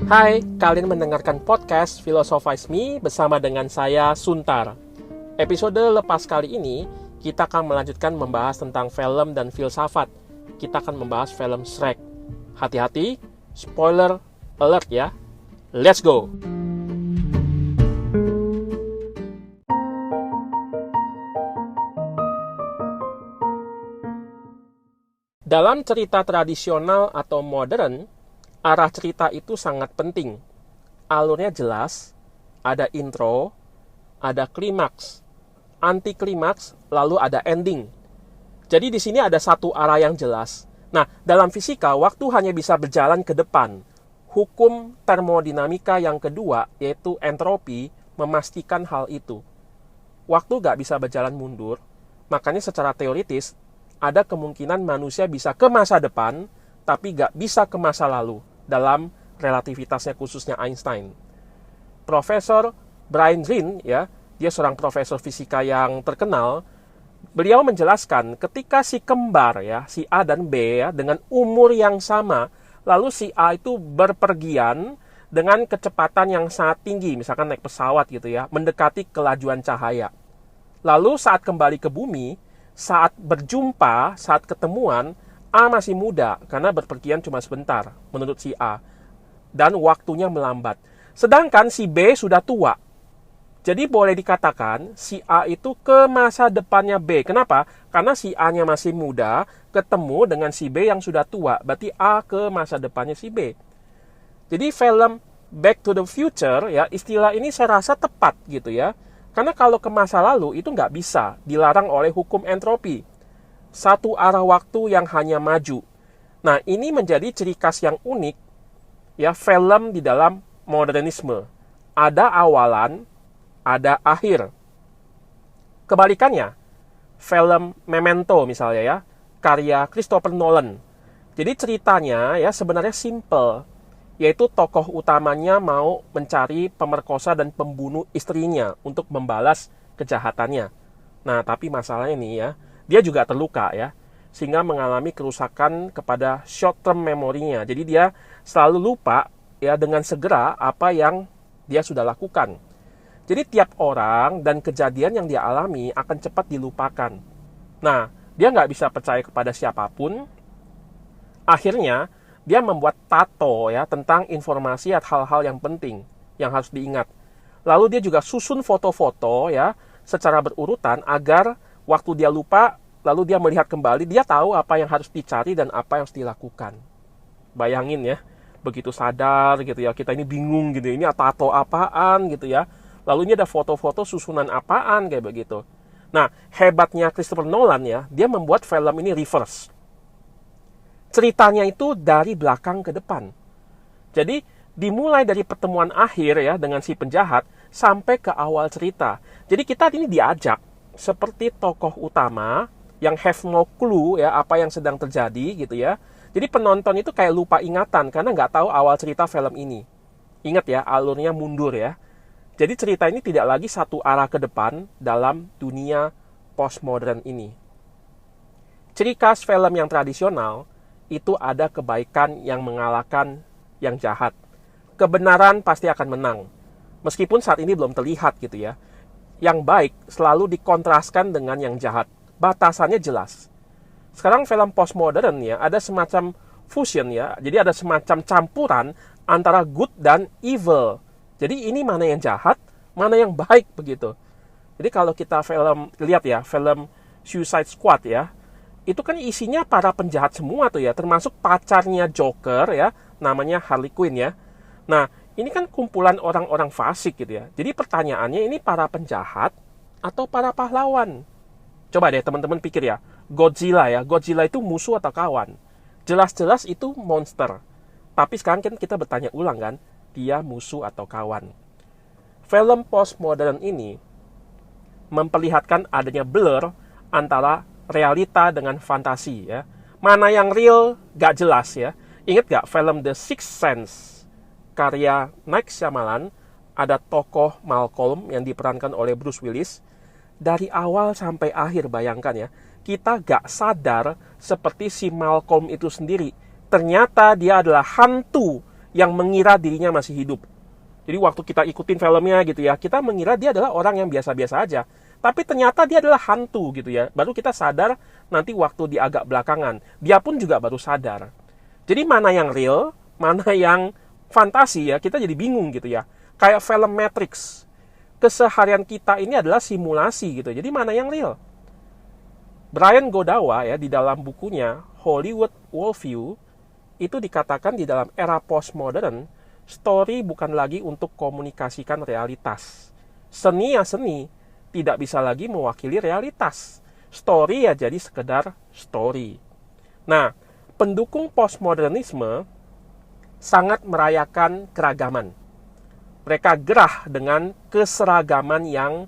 Hai, kalian mendengarkan podcast Philosophize Me bersama dengan saya, Suntar. Episode lepas kali ini, kita akan melanjutkan membahas tentang film dan filsafat. Kita akan membahas film Shrek. Hati-hati, spoiler alert ya. Let's go! Dalam cerita tradisional atau modern, arah cerita itu sangat penting. Alurnya jelas, ada intro, ada klimaks, anti klimaks, lalu ada ending. Jadi di sini ada satu arah yang jelas. Nah, dalam fisika, waktu hanya bisa berjalan ke depan. Hukum termodinamika yang kedua, yaitu entropi, memastikan hal itu. Waktu gak bisa berjalan mundur, makanya secara teoritis, ada kemungkinan manusia bisa ke masa depan, tapi gak bisa ke masa lalu. Dalam relativitasnya khususnya Einstein. Profesor Brian Greene, ya, dia seorang profesor fisika yang terkenal. Beliau menjelaskan ketika si kembar, ya, si A dan B, ya, dengan umur yang sama, lalu si A itu berpergian dengan kecepatan yang sangat tinggi, misalkan naik pesawat gitu ya, mendekati kelajuan cahaya. Lalu saat kembali ke bumi, saat berjumpa, saat ketemuan, A masih muda karena berpergian cuma sebentar menurut si A. Dan waktunya melambat. Sedangkan si B sudah tua. Jadi boleh dikatakan si A itu ke masa depannya B. Kenapa? Karena si A-nya masih muda ketemu dengan si B yang sudah tua. Berarti A ke masa depannya si B. Jadi film Back to the Future, ya, istilah ini saya rasa tepat gitu ya. Karena kalau ke masa lalu itu nggak bisa, dilarang oleh hukum entropi. Satu arah waktu yang hanya maju. Nah, ini menjadi ciri khas yang unik, ya, film di dalam modernisme. Ada awalan, ada akhir. Kebalikannya, film Memento misalnya ya, karya Christopher Nolan. Jadi ceritanya ya sebenarnya simple, yaitu tokoh utamanya mau mencari pemerkosa dan pembunuh istrinya untuk membalas kejahatannya. Nah, tapi masalahnya nih ya, dia juga terluka ya, sehingga mengalami kerusakan kepada short term memorinya. Jadi dia selalu lupa ya dengan segera apa yang dia sudah lakukan. Jadi tiap orang dan kejadian yang dia alami akan cepat dilupakan. Nah, dia nggak bisa percaya kepada siapapun. Akhirnya, dia membuat tato ya tentang informasi atau hal-hal yang penting yang harus diingat. Lalu dia juga susun foto-foto ya secara berurutan agar waktu dia lupa, lalu dia melihat kembali, dia tahu apa yang harus dicari dan apa yang harus dilakukan. Bayangin ya, begitu sadar gitu ya, kita ini bingung gitu, ini tato apaan gitu ya. Lalu ini ada foto-foto susunan apaan kayak begitu. Nah, hebatnya Christopher Nolan ya, dia membuat film ini reverse. Ceritanya itu dari belakang ke depan. Jadi, dimulai dari pertemuan akhir ya dengan si penjahat sampai ke awal cerita. Jadi kita ini diajak seperti tokoh utama yang have no clue ya apa yang sedang terjadi gitu ya. Jadi penonton itu kayak lupa ingatan karena nggak tahu awal cerita film ini. Ingat ya, alurnya mundur ya. Jadi cerita ini tidak lagi satu arah ke depan dalam dunia postmodern ini. Ciri khas film yang tradisional itu ada kebaikan yang mengalahkan yang jahat. Kebenaran pasti akan menang. Meskipun saat ini belum terlihat gitu ya. Yang baik selalu dikontraskan dengan yang jahat. Batasannya jelas. Sekarang film postmodern ya, ada semacam fusion ya. Jadi ada semacam campuran antara good dan evil. Jadi ini mana yang jahat, mana yang baik begitu. Jadi kalau kita lihat ya, film Suicide Squad ya, itu kan isinya para penjahat semua tuh ya, termasuk pacarnya Joker ya, namanya Harley Quinn ya. Nah, ini kan kumpulan orang-orang fasik gitu ya. Jadi pertanyaannya, ini para penjahat atau para pahlawan? Coba deh teman-teman pikir ya. Godzilla ya. Godzilla itu musuh atau kawan? Jelas-jelas itu monster. Tapi sekarang kan kita bertanya ulang kan, dia musuh atau kawan? Film postmodern ini memperlihatkan adanya blur antara realita dengan fantasi ya. Mana yang real gak jelas ya. Ingat gak film The Sixth Sense karya Night Shyamalan, ada tokoh Malcolm yang diperankan oleh Bruce Willis. Dari awal sampai akhir, bayangkan ya, kita gak sadar seperti si Malcolm itu sendiri. Ternyata dia adalah hantu yang mengira dirinya masih hidup. Jadi waktu kita ikutin filmnya gitu ya, kita mengira dia adalah orang yang biasa-biasa aja. Tapi ternyata dia adalah hantu gitu ya. Baru kita sadar nanti waktu di agak belakangan. Dia pun juga baru sadar. Jadi mana yang real, mana yang fantasi ya, kita jadi bingung gitu ya. Kayak film Matrix. Keseharian kita ini adalah simulasi gitu. Jadi mana yang real? Brian Godawa ya di dalam bukunya Hollywood Worldview itu dikatakan di dalam era postmodern, story bukan lagi untuk komunikasikan realitas. Seni ya seni, tidak bisa lagi mewakili realitas. Story ya jadi sekedar story. Nah, pendukung postmodernisme sangat merayakan keragaman. Mereka gerah dengan keseragaman yang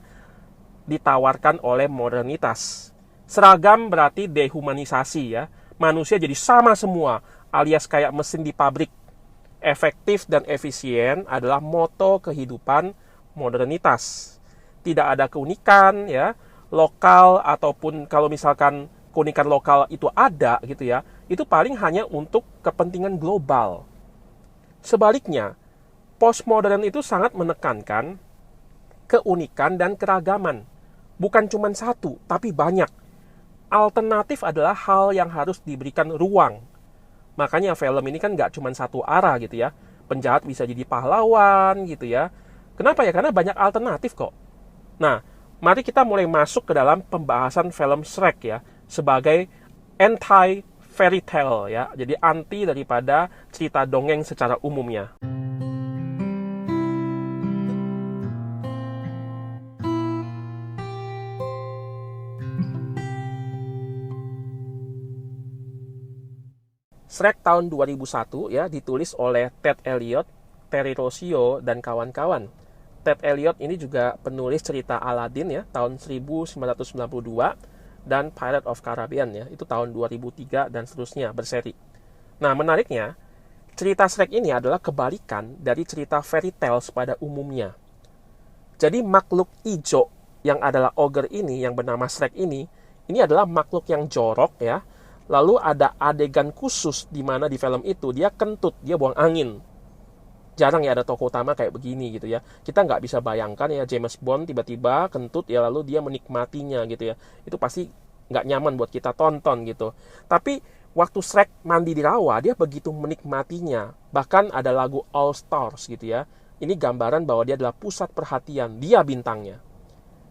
ditawarkan oleh modernitas. Seragam berarti dehumanisasi ya. Manusia jadi sama semua, alias kayak mesin di pabrik. Efektif dan efisien adalah moto kehidupan modernitas. Tidak ada keunikan ya, lokal ataupun kalau misalkan keunikan lokal itu ada gitu ya, itu paling hanya untuk kepentingan global. Sebaliknya, postmodern itu sangat menekankan keunikan dan keragaman. Bukan cuma satu, tapi banyak. Alternatif adalah hal yang harus diberikan ruang. Makanya film ini kan nggak cuma satu arah gitu ya. Penjahat bisa jadi pahlawan gitu ya. Kenapa ya? Karena banyak alternatif kok. Nah, mari kita mulai masuk ke dalam pembahasan film Shrek ya. Sebagai anti-fairy tale ya. Jadi anti daripada cerita dongeng secara umumnya. Shrek tahun 2001 ya ditulis oleh Ted Elliott, Terry Rossio dan kawan-kawan. Ted Elliott ini juga penulis cerita Aladdin ya tahun 1992 dan Pirates of Caribbean ya itu tahun 2003 dan seterusnya berseri. Nah, menariknya cerita Shrek ini adalah kebalikan dari cerita fairy tales pada umumnya. Jadi makhluk ijo yang adalah ogre ini yang bernama Shrek ini adalah makhluk yang jorok ya. Lalu ada adegan khusus di mana di film itu dia kentut, dia buang angin. Jarang ya ada tokoh utama kayak begini gitu ya. Kita nggak bisa bayangkan ya James Bond tiba-tiba kentut ya lalu dia menikmatinya gitu ya. Itu pasti nggak nyaman buat kita tonton gitu. Tapi waktu Shrek mandi di rawa dia begitu menikmatinya. Bahkan ada lagu All Stars gitu ya. Ini gambaran bahwa dia adalah pusat perhatian, dia bintangnya.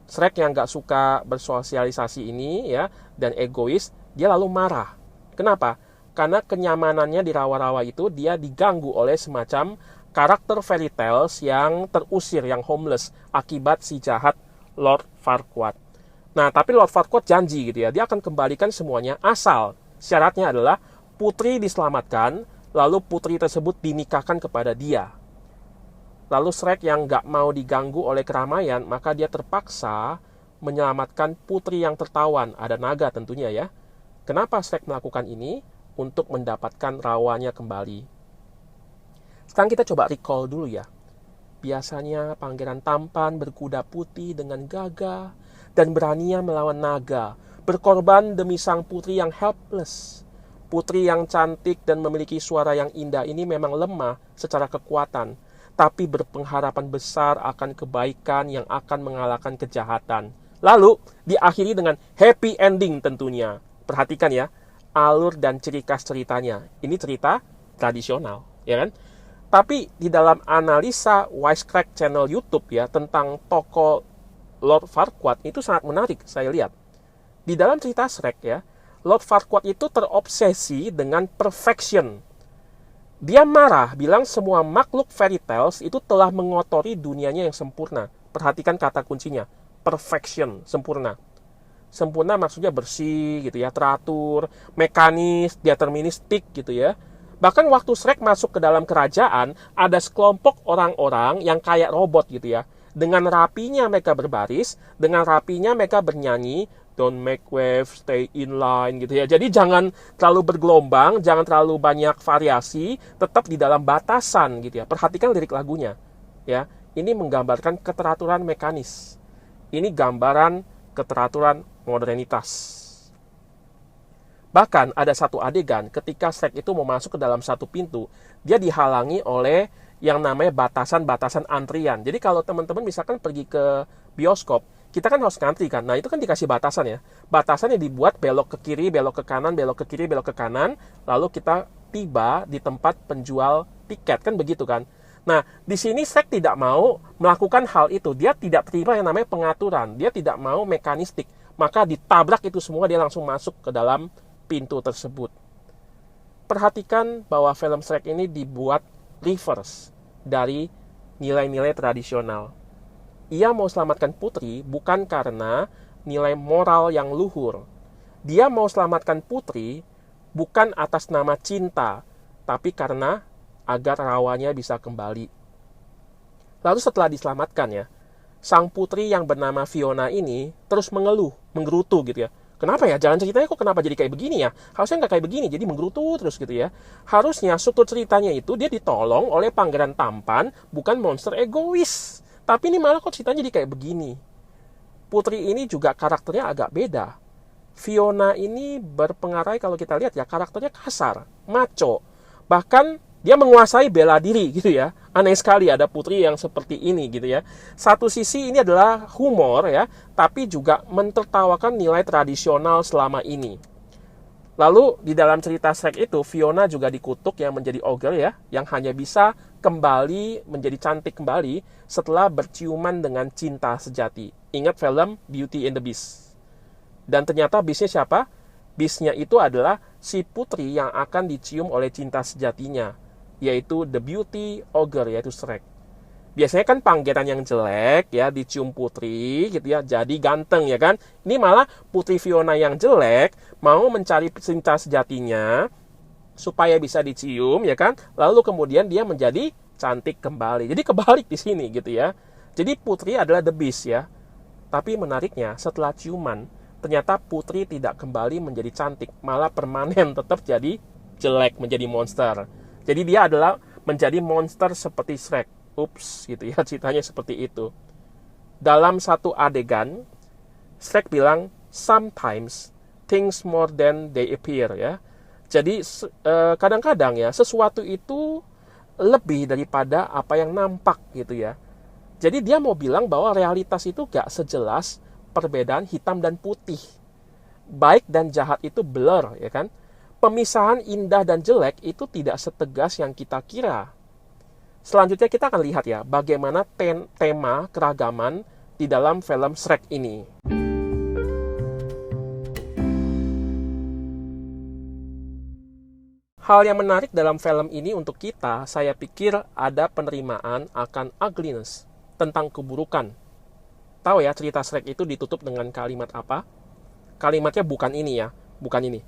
Shrek yang nggak suka bersosialisasi ini ya dan egois, dia lalu marah. Kenapa? Karena kenyamanannya di rawa-rawa itu dia diganggu oleh semacam karakter fairy tales yang terusir, yang homeless akibat si jahat Lord Farquaad. Nah, tapi Lord Farquaad janji gitu ya, dia akan kembalikan semuanya asal syaratnya adalah putri diselamatkan, lalu putri tersebut dinikahkan kepada dia. Lalu Shrek yang nggak mau diganggu oleh keramaian, maka dia terpaksa menyelamatkan putri yang tertawan, ada naga tentunya ya. Kenapa Shrek melakukan ini? Untuk mendapatkan rawanya kembali. Sekarang kita coba recall dulu ya. Biasanya pangeran tampan berkuda putih dengan gagah dan beraninya melawan naga, berkorban demi sang putri yang helpless. Putri yang cantik dan memiliki suara yang indah ini memang lemah secara kekuatan, tapi berpengharapan besar akan kebaikan yang akan mengalahkan kejahatan. Lalu diakhiri dengan happy ending tentunya. Perhatikan ya, alur dan ciri khas ceritanya. Ini cerita tradisional, ya kan? Tapi di dalam analisa Wisecrack channel YouTube ya tentang tokoh Lord Farquaad itu sangat menarik saya lihat. Di dalam cerita Shrek ya, Lord Farquaad itu terobsesi dengan perfection. Dia marah, bilang semua makhluk fairy tales itu telah mengotori dunianya yang sempurna. Perhatikan kata kuncinya, perfection, sempurna. Sempurna maksudnya bersih gitu ya, teratur, mekanis, deterministik gitu ya. Bahkan waktu Shrek masuk ke dalam kerajaan, ada sekelompok orang-orang yang kayak robot gitu ya. Dengan rapinya mereka berbaris, dengan rapinya mereka bernyanyi, don't make waves, stay in line gitu ya. Jadi jangan terlalu bergelombang, jangan terlalu banyak variasi, tetap di dalam batasan gitu ya. Perhatikan lirik lagunya ya. Ini menggambarkan keteraturan mekanis. Ini gambaran keteraturan modernitas. Bahkan ada satu adegan ketika Shrek itu mau masuk ke dalam satu pintu, dia dihalangi oleh yang namanya batasan-batasan antrian. Jadi kalau teman-teman misalkan pergi ke bioskop, kita kan harus ngantri kan. Nah itu kan dikasih batasan ya. Batasannya dibuat belok ke kiri, belok ke kanan, belok ke kiri, belok ke kanan. Lalu kita tiba di tempat penjual tiket, kan begitu kan. Nah, di sini Shrek tidak mau melakukan hal itu. Dia tidak terima yang namanya pengaturan. Dia tidak mau mekanistik. Maka ditabrak itu semua, dia langsung masuk ke dalam pintu tersebut. Perhatikan bahwa film Shrek ini dibuat reverse dari nilai-nilai tradisional. Ia mau selamatkan putri bukan karena nilai moral yang luhur. Dia mau selamatkan putri bukan atas nama cinta, tapi karena agar rawanya bisa kembali. Lalu setelah diselamatkan ya, sang putri yang bernama Fiona ini terus mengeluh, menggerutu gitu ya. Kenapa ya? Jalan ceritanya kok kenapa jadi kayak begini ya? Harusnya nggak kayak begini, jadi menggerutu terus gitu ya. Harusnya struktur ceritanya itu dia ditolong oleh pangeran tampan, bukan monster egois. Tapi ini malah kok ceritanya jadi kayak begini. Putri ini juga karakternya agak beda. Fiona ini berpengaruh kalau kita lihat ya, karakternya kasar, maco. Bahkan dia menguasai bela diri gitu ya. Aneh sekali ada putri yang seperti ini gitu ya. Satu sisi ini adalah humor ya, tapi juga mentertawakan nilai tradisional selama ini. Lalu di dalam cerita Shrek itu, Fiona juga dikutuk yang menjadi ogre ya, yang hanya bisa kembali menjadi cantik kembali setelah berciuman dengan cinta sejati. Ingat film Beauty and the Beast. Dan ternyata Beast-nya siapa? Beast-nya itu adalah si putri yang akan dicium oleh cinta sejatinya, yaitu The Beauty Ogre, yaitu Shrek. Biasanya kan pangeran yang jelek ya dicium putri gitu ya, jadi ganteng ya kan. Ini malah putri Fiona yang jelek mau mencari cinta sejatinya supaya bisa dicium ya kan. Lalu kemudian dia menjadi cantik kembali. Jadi kebalik di sini gitu ya. Jadi putri adalah the beast ya. Tapi menariknya setelah ciuman ternyata putri tidak kembali menjadi cantik, malah permanen tetap jadi jelek, menjadi monster. Jadi dia adalah menjadi monster seperti Shrek. Ups, gitu ya, ceritanya seperti itu. Dalam satu adegan, Shrek bilang, sometimes things more than they appear ya. Jadi kadang-kadang ya sesuatu itu lebih daripada apa yang nampak gitu ya. Jadi dia mau bilang bahwa realitas itu gak sejelas perbedaan hitam dan putih. Baik dan jahat itu blur ya kan. Pemisahan indah dan jelek itu tidak setegas yang kita kira. Selanjutnya kita akan lihat ya bagaimana tema keragaman di dalam film Shrek ini. Hal yang menarik dalam film ini untuk kita, saya pikir ada penerimaan akan ugliness, tentang keburukan. Tahu ya cerita Shrek itu ditutup dengan kalimat apa? Kalimatnya bukan ini ya, bukan ini.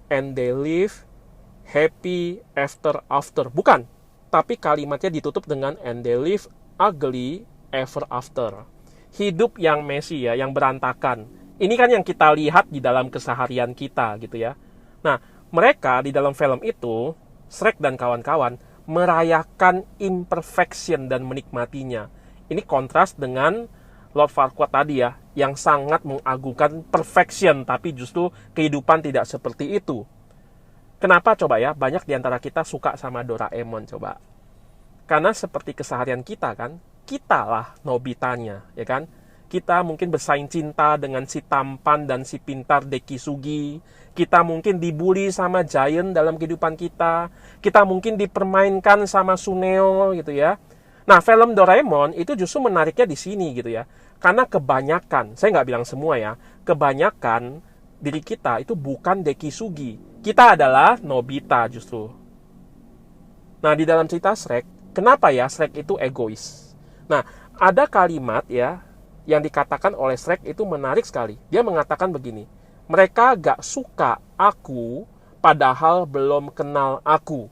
And they live happy after. Bukan. Tapi kalimatnya ditutup dengan and they live ugly ever after. Hidup yang messy ya, yang berantakan. Ini kan yang kita lihat di dalam keseharian kita gitu ya. Nah, mereka di dalam film itu, Shrek dan kawan-kawan, merayakan imperfection dan menikmatinya. Ini kontras dengan Lord Farquaad tadi ya, yang sangat mengagungkan perfection, tapi justru kehidupan tidak seperti itu. Kenapa coba ya, banyak di antara kita suka sama Doraemon coba. Karena seperti keseharian kita kan, kita lah Nobitanya, ya kan. Kita mungkin bersaing cinta dengan si tampan dan si pintar Deki Sugi. Kita mungkin dibully sama Giant dalam kehidupan kita. Kita mungkin dipermainkan sama Suneo gitu ya. Nah, film Doraemon itu justru menariknya di sini gitu ya. Karena kebanyakan, saya nggak bilang semua ya, kebanyakan diri kita itu bukan Deki Sugi. Kita adalah Nobita justru. Nah, di dalam cerita Shrek, kenapa ya Shrek itu egois? Nah, ada kalimat ya yang dikatakan oleh Shrek itu menarik sekali. Dia mengatakan begini, mereka gak suka aku padahal belum kenal aku.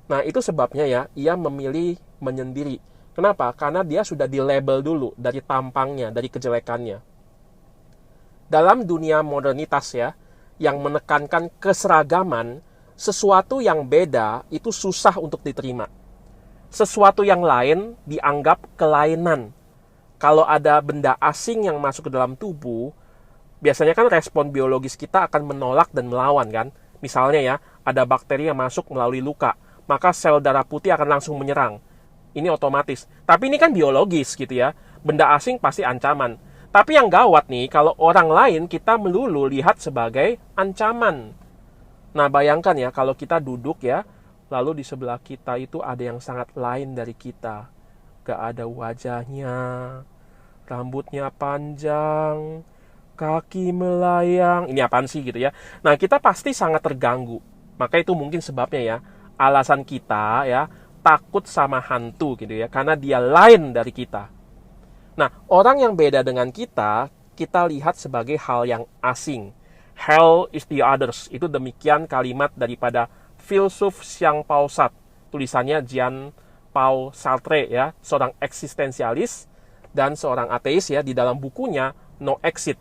Nah, itu sebabnya ya, ia memilih menyendiri. Kenapa? Karena dia sudah dilabel dulu dari tampangnya, dari kejelekannya. Dalam dunia modernitas ya, yang menekankan keseragaman, sesuatu yang beda itu susah untuk diterima. Sesuatu yang lain dianggap kelainan. Kalau ada benda asing yang masuk ke dalam tubuh, biasanya kan respon biologis kita akan menolak dan melawan kan. Misalnya ya, ada bakteri yang masuk melalui luka, maka sel darah putih akan langsung menyerang. Ini otomatis. Tapi ini kan biologis gitu ya. Benda asing pasti ancaman. Tapi yang gawat nih, kalau orang lain kita melulu lihat sebagai ancaman. Nah, bayangkan ya, kalau kita duduk ya, lalu di sebelah kita itu ada yang sangat lain dari kita. Gak ada wajahnya, rambutnya panjang, kaki melayang. Ini apaan sih gitu ya. Nah, kita pasti sangat terganggu. Maka itu mungkin sebabnya ya, alasan kita ya, takut sama hantu gitu ya, karena dia lain dari kita. Nah, orang yang beda dengan kita lihat sebagai hal yang asing. Hell is the others. Itu demikian kalimat daripada filsuf Jean-Paul Sartre. Tulisannya Jean-Paul Sartre ya, seorang eksistensialis dan seorang ateis ya, di dalam bukunya No Exit.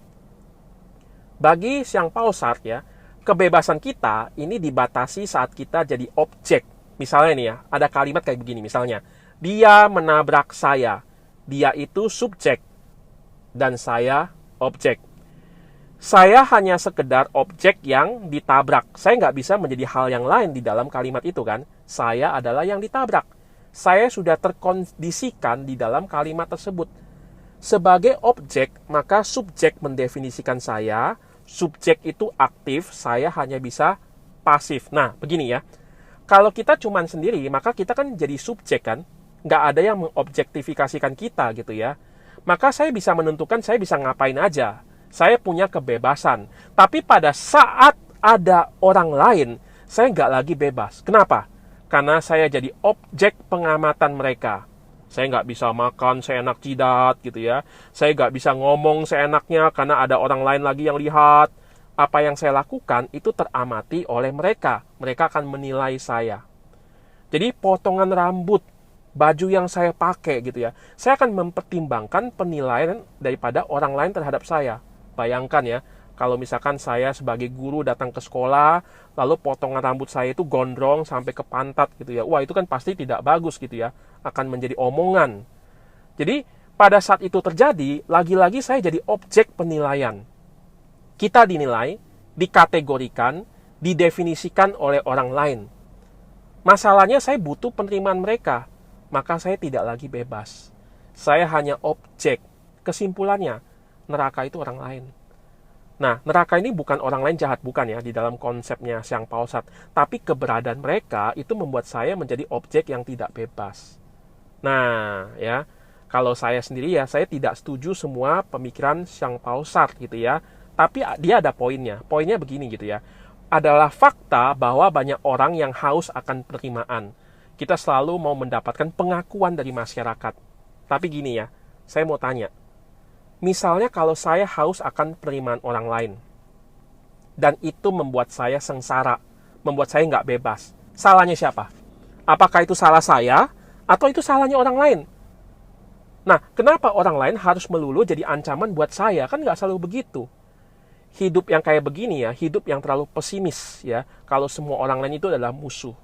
Bagi Jean-Paul Sartre ya, kebebasan kita ini dibatasi saat kita jadi objek. Misalnya nih ya, ada kalimat kayak begini misalnya. Dia menabrak saya. Dia itu subjek dan saya objek. Saya hanya sekedar objek yang ditabrak. Saya nggak bisa menjadi hal yang lain di dalam kalimat itu kan. Saya adalah yang ditabrak. Saya sudah terkondisikan di dalam kalimat tersebut. Sebagai objek, maka subjek mendefinisikan saya. Subjek itu aktif, saya hanya bisa pasif. Nah, begini ya. Kalau kita cuman sendiri, maka kita kan jadi subjek kan. Nggak ada yang mengobjektifikasikan kita gitu ya. Maka saya bisa menentukan saya bisa ngapain aja. Saya punya kebebasan. Tapi pada saat ada orang lain, saya nggak lagi bebas. Kenapa? Karena saya jadi objek pengamatan mereka. Saya nggak bisa makan seenak jidat gitu ya. Saya nggak bisa ngomong seenaknya karena ada orang lain lagi yang lihat. Apa yang saya lakukan itu teramati oleh mereka. Mereka akan menilai saya. Jadi potongan rambut, baju yang saya pakai gitu ya, saya akan mempertimbangkan penilaian daripada orang lain terhadap saya. Bayangkan ya, kalau misalkan saya sebagai guru datang ke sekolah, lalu potongan rambut saya itu gondrong sampai ke pantat gitu ya. Wah, itu kan pasti tidak bagus gitu ya, akan menjadi omongan. Jadi pada saat itu terjadi, lagi-lagi saya jadi objek penilaian. Kita dinilai, dikategorikan, didefinisikan oleh orang lain. Masalahnya saya butuh penerimaan mereka. Maka saya tidak lagi bebas. Saya hanya objek. Kesimpulannya, neraka itu orang lain. Nah, neraka ini bukan orang lain jahat, bukan ya, di dalam konsepnya Jean-Paul Sartre. Tapi keberadaan mereka itu membuat saya menjadi objek yang tidak bebas. Nah, ya, kalau saya sendiri ya, saya tidak setuju semua pemikiran Jean-Paul Sartre gitu ya. Tapi dia ada poinnya. Poinnya begini gitu ya. Adalah fakta bahwa banyak orang yang haus akan penerimaan. Kita selalu mau mendapatkan pengakuan dari masyarakat. Tapi gini ya, saya mau tanya. Misalnya kalau saya haus akan penerimaan orang lain. Dan itu membuat saya sengsara. Membuat saya nggak bebas. Salahnya siapa? Apakah itu salah saya? Atau itu salahnya orang lain? Nah, kenapa orang lain harus melulu jadi ancaman buat saya? Kan nggak selalu begitu. Hidup yang kayak begini ya, hidup yang terlalu pesimis ya. Kalau semua orang lain itu adalah musuh.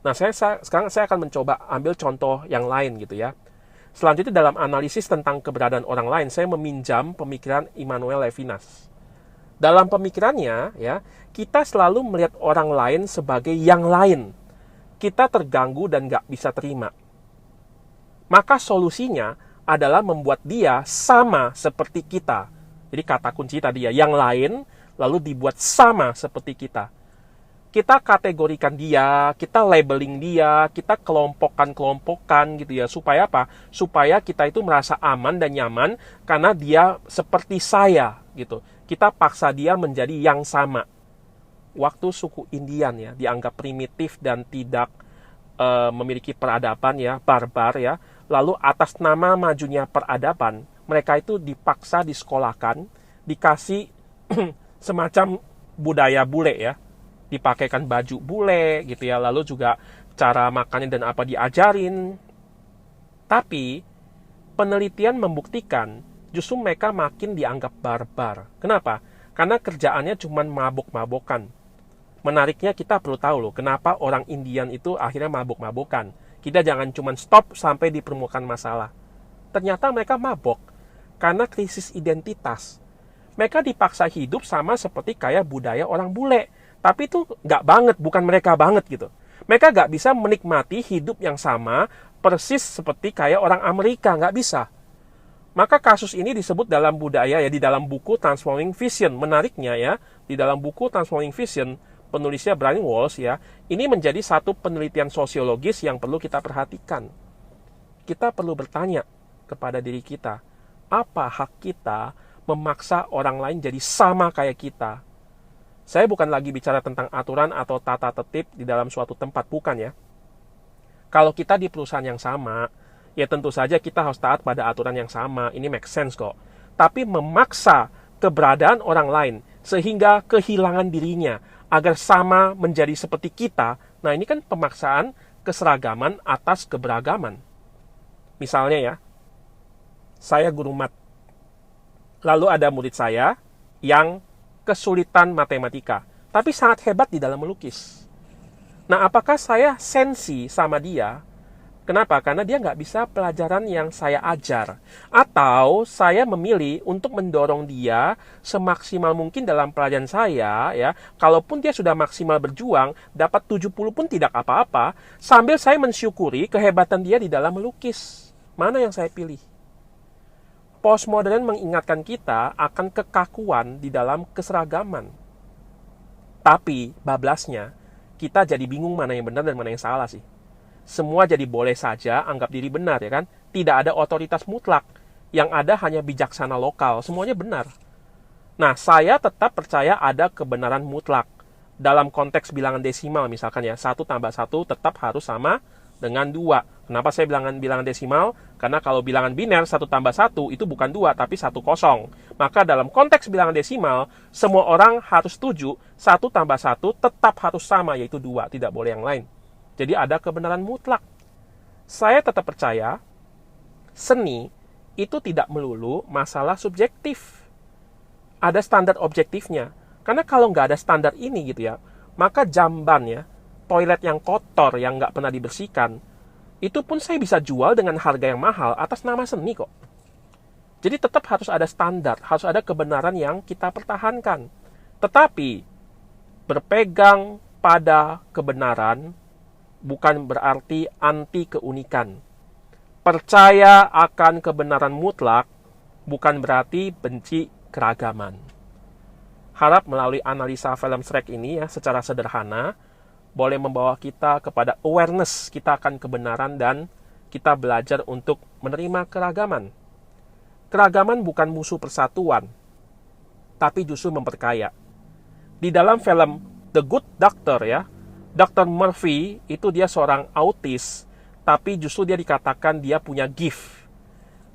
Nah, sekarang saya akan mencoba ambil contoh yang lain gitu ya. Selanjutnya dalam analisis tentang keberadaan orang lain, saya meminjam pemikiran Emmanuel Levinas. Dalam pemikirannya, ya, kita selalu melihat orang lain sebagai yang lain. Kita terganggu dan nggak bisa terima. Maka solusinya adalah membuat dia sama seperti kita. Jadi kata kunci tadi ya, yang lain lalu dibuat sama seperti kita. Kita kategorikan dia, kita labeling dia, kita kelompokkan gitu ya. Supaya apa? Supaya kita itu merasa aman dan nyaman karena dia seperti saya gitu. Kita paksa dia menjadi yang sama. Waktu suku Indian ya, dianggap primitif dan tidak memiliki peradaban ya, barbar ya. Lalu atas nama majunya peradaban, mereka itu dipaksa disekolahkan, dikasih semacam budaya bule ya. Dipakaikan baju bule gitu ya, lalu juga cara makannya dan apa diajarin. Tapi penelitian membuktikan justru mereka makin dianggap barbar. Kenapa? Karena kerjaannya cuma mabok-mabokan. Menariknya kita perlu tahu loh, kenapa orang Indian itu akhirnya mabok-mabokan. Kita jangan cuma stop sampai di permukaan masalah. Ternyata mereka mabok karena krisis identitas. Mereka dipaksa hidup sama seperti kayak budaya orang bule. Tapi itu nggak banget, bukan mereka banget gitu. Mereka nggak bisa menikmati hidup yang sama persis seperti kayak orang Amerika, nggak bisa. Maka kasus ini disebut dalam budaya ya, di dalam buku Transforming Vision. Menariknya ya, di dalam buku Transforming Vision, penulisnya Brian Walsh ya, ini menjadi satu penelitian sosiologis yang perlu kita perhatikan. Kita perlu bertanya kepada diri kita, apa hak kita memaksa orang lain jadi sama kayak kita? Saya bukan lagi bicara tentang aturan atau tata tertib di dalam suatu tempat, bukan ya. Kalau kita di perusahaan yang sama, ya tentu saja kita harus taat pada aturan yang sama, ini make sense kok. Tapi memaksa keberadaan orang lain sehingga kehilangan dirinya agar sama menjadi seperti kita, nah ini kan pemaksaan keseragaman atas keberagaman. Misalnya ya, saya guru mat, lalu ada murid saya yang kesulitan matematika, tapi sangat hebat di dalam melukis. Nah, apakah saya sensi sama dia? Kenapa? Karena dia nggak bisa pelajaran yang saya ajar. Atau saya memilih untuk mendorong dia semaksimal mungkin dalam pelajaran saya, ya. Kalaupun dia sudah maksimal berjuang, dapat 70 pun tidak apa-apa, sambil saya mensyukuri kehebatan dia di dalam melukis. Mana yang saya pilih? Postmodern mengingatkan kita akan kekakuan di dalam keseragaman. Tapi, bablasnya, kita jadi bingung mana yang benar dan mana yang salah sih. Semua jadi boleh saja anggap diri benar, ya kan? Tidak ada otoritas mutlak. Yang ada hanya bijaksana lokal. Semuanya benar. Nah, saya tetap percaya ada kebenaran mutlak. Dalam konteks bilangan desimal misalkan ya, 1 tambah 1 tetap harus sama dengan 2. Kenapa saya bilangan desimal? Karena kalau bilangan biner 1 tambah 1 itu bukan 2 tapi 1 kosong. Maka dalam konteks bilangan desimal, semua orang harus setuju 1 tambah 1 tetap harus sama, yaitu 2, tidak boleh yang lain. Jadi ada kebenaran mutlak. Saya tetap percaya seni itu tidak melulu masalah subjektif. Ada standar objektifnya. Karena kalau nggak ada standar ini gitu ya, maka jamban ya, toilet yang kotor yang nggak pernah dibersihkan, itu pun saya bisa jual dengan harga yang mahal atas nama seni kok. Jadi tetap harus ada standar, harus ada kebenaran yang kita pertahankan. Tetapi berpegang pada kebenaran bukan berarti anti keunikan. Percaya akan kebenaran mutlak bukan berarti benci keragaman. Harap melalui analisa film Shrek ini ya, secara sederhana, boleh membawa kita kepada awareness kita akan kebenaran dan kita belajar untuk menerima keragaman. Keragaman bukan musuh persatuan, tapi justru memperkaya. Di dalam film The Good Doctor ya, Dr. Murphy itu dia seorang autis, tapi justru dia dikatakan dia punya gift.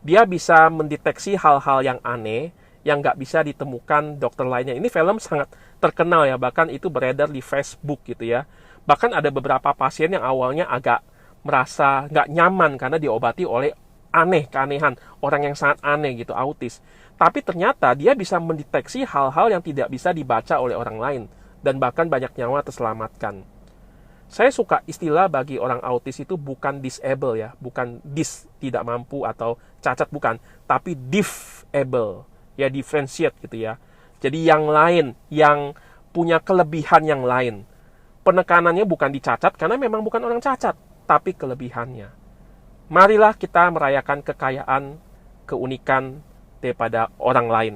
Dia bisa mendeteksi hal-hal yang aneh, yang nggak bisa ditemukan dokter lainnya. Ini film sangat terkenal ya, bahkan itu beredar di Facebook gitu ya. Bahkan ada beberapa pasien yang awalnya agak merasa nggak nyaman karena diobati oleh keanehan, orang yang sangat aneh gitu, autis. Tapi ternyata dia bisa mendeteksi hal-hal yang tidak bisa dibaca oleh orang lain, dan bahkan banyak nyawa terselamatkan. Saya suka istilah bagi orang autis itu bukan disable ya, bukan tidak mampu atau cacat, bukan, tapi diffable, ya differentiate gitu ya. Jadi yang lain, yang punya kelebihan yang lain. Penekanannya bukan dicacat karena memang bukan orang cacat, tapi kelebihannya. Marilah kita merayakan kekayaan, keunikan daripada orang lain.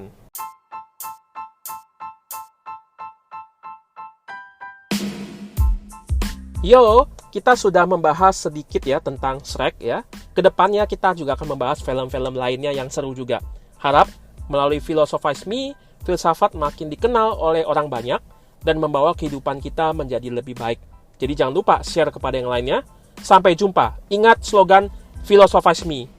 Yo, kita sudah membahas sedikit ya tentang Shrek ya. Kedepannya kita juga akan membahas film-film lainnya yang seru juga. Harap melalui Philosophize Me, filsafat makin dikenal oleh orang banyak dan membawa kehidupan kita menjadi lebih baik. Jadi jangan lupa share kepada yang lainnya. Sampai jumpa. Ingat slogan Philosophize Me.